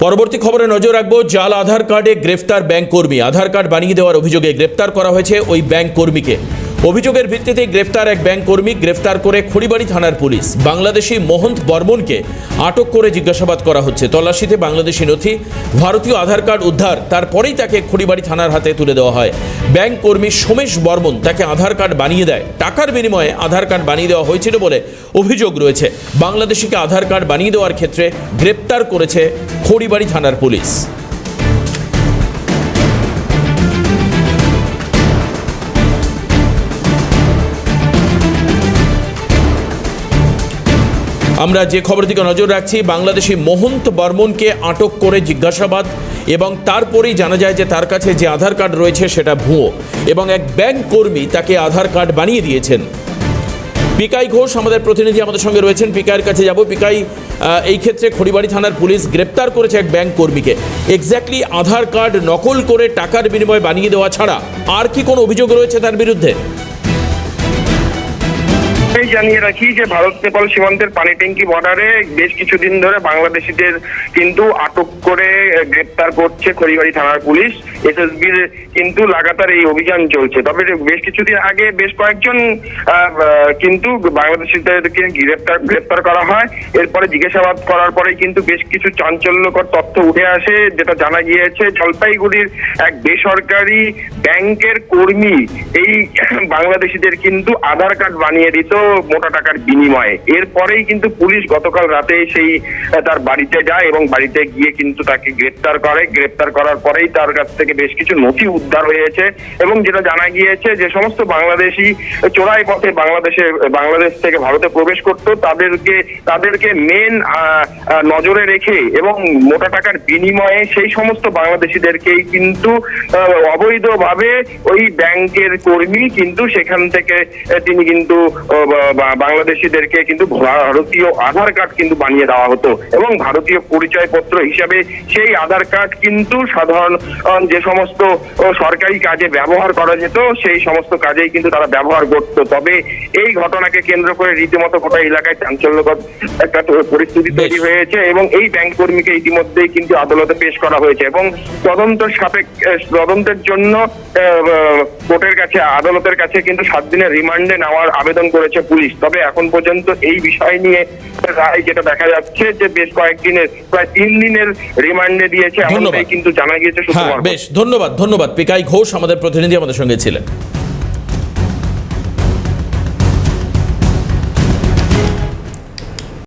পরবর্তী খবরে নজর রাখবো। জাল আধার কার্ডে গ্রেফতার ব্যাংক কর্মী। আধার কার্ড বানিয়ে দেওয়ার অভিযোগে গ্রেফতার করা হয়েছে ওই ব্যাংক কর্মীকে। অভিযোগের ভিত্তিতে গ্রেফতার এক ব্যাংক কর্মী। গ্রেফতার করে খড়িবাড়ি থানার পুলিশ। বাংলাদেশি মহন্ত বর্মনকে আটক করে জিজ্ঞাসাবাদ করা হচ্ছে। তল্লাশিতে বাংলাদেশি নথি, ভারতীয় আধার কার্ড উদ্ধার। তারপরেই তাকে খড়িবাড়ি থানার হাতে তুলে দেওয়া হয়। ব্যাংক কর্মী সোমেশ বর্মন তাকে আধার কার্ড বানিয়ে দেয়। টাকার বিনিময়ে আধার কার্ড বানিয়ে দেওয়া হয়েছিল বলে অভিযোগ রয়েছে। বাংলাদেশিকে আধার কার্ড বানিয়ে দেওয়ার ক্ষেত্রে গ্রেপ্তার করেছে খড়িবাড়ি থানার পুলিশ। আমরা যে খবরের দিকে নজর রাখছি, বাংলাদেশি মহন্ত বর্মনকে আটক করে জিজ্ঞাসাবাদ এবং তারপরেই জানা যায় যে তার কাছে যে আধার কার্ড রয়েছে সেটা ভুয়ো এবং এক ব্যাংক কর্মী তাকে আধার কার্ড বানিয়ে দিয়েছেন। পিকাই ঘোষ আমাদের প্রতিনিধি আমাদের সঙ্গে রয়েছেন। পিকাইয়ের কাছে যাব। পিকাই, এই ক্ষেত্রে খড়িবাড়ি থানার পুলিশ গ্রেপ্তার করেছে এক ব্যাংক কর্মীকে। এক্স্যাক্টলি আধার কার্ড নকল করে টাকার বিনিময়ে বানিয়ে দেওয়া ছাড়া আর কি কোনো অভিযোগ রয়েছে তার বিরুদ্ধে? জানিয়ে রাখি যে ভারত নেপাল সীমান্তের পানি ট্যাঙ্কি বর্ডারে বেশ কিছুদিন ধরে বাংলাদেশিদের কিন্তু আটক করে গ্রেপ্তার করছে খড়িবাড়ি থানার পুলিশ। এসএসবির কিন্তু লাগাতার এই অভিযান চলছে। তবে বেশ কিছুদিন আগে বেশ কয়েকজন কিন্তু বাংলাদেশিদেরকে গ্রেপ্তার করা হয়। এরপরে জিজ্ঞাসাবাদ করার পরে কিন্তু বেশ কিছু চাঞ্চল্যকর তথ্য উঠে আসে, যেটা জানা গিয়েছে জলপাইগুড়ির এক বেসরকারি ব্যাংকের কর্মী এই বাংলাদেশিদের কিন্তু আধার কার্ড বানিয়ে দিত মোটা টাকার বিনিময়ে। এরপরেই কিন্তু পুলিশ গতকাল রাতে সেই তার বাড়িতে যায় এবং বাড়িতে গিয়ে কিন্তু তাকে গ্রেপ্তার করে। গ্রেপ্তার করার পরেই তার কাছ থেকে বেশ কিছু নথি উদ্ধার হয়েছে এবং যেটা জানা গিয়েছে যে সমস্ত বাংলাদেশি চোরাই পথে বাংলাদেশ থেকে ভারতে প্রবেশ করতো তাদেরকে মেন নজরে রেখে এবং মোটা টাকার বিনিময়ে সেই সমস্ত বাংলাদেশিদেরকেই কিন্তু অবৈধভাবে ওই ব্যাংকের কর্মী কিন্তু সেখান থেকে তিনি কিন্তু বাংলাদেশিদেরকে কিন্তু ভারতীয় আধার কার্ড কিন্তু বানিয়ে দেওয়া হতো এবং ভারতীয় পরিচয়পত্র হিসাবে সেই আধার কার্ড কিন্তু সাধারণ যে সমস্ত সরকারি কাজে ব্যবহার করা যেত সেই সমস্ত কাজেই কিন্তু তারা ব্যবহার করতো। তবে এই ঘটনাকে কেন্দ্র করে রীতিমতো গোটা এলাকায় চাঞ্চল্যকর একটা পরিস্থিতি তৈরি হয়েছে এবং এই ব্যাংক কর্মীকে ইতিমধ্যেই কিন্তু আদালতে পেশ করা হয়েছে এবং তদন্তের জন্য কোর্টের কাছে আদালতের কাছে কিন্তু 7 দিনের রিমান্ডে নেওয়ার আবেদন করেছে পুলিশ। তবে এখন পর্যন্ত এই বিষয় নিয়ে রায় যেটা দেখা যাচ্ছে যে বেশ কয়েকদিনের প্রায় 3 দিনের রিমান্ডে দিয়েছে এমনটাই কিন্তু জানা গিয়েছে। বেশ, ধন্যবাদ পিকাই ঘোষ আমাদের প্রতিনিধি আমাদের সঙ্গে ছিলেন।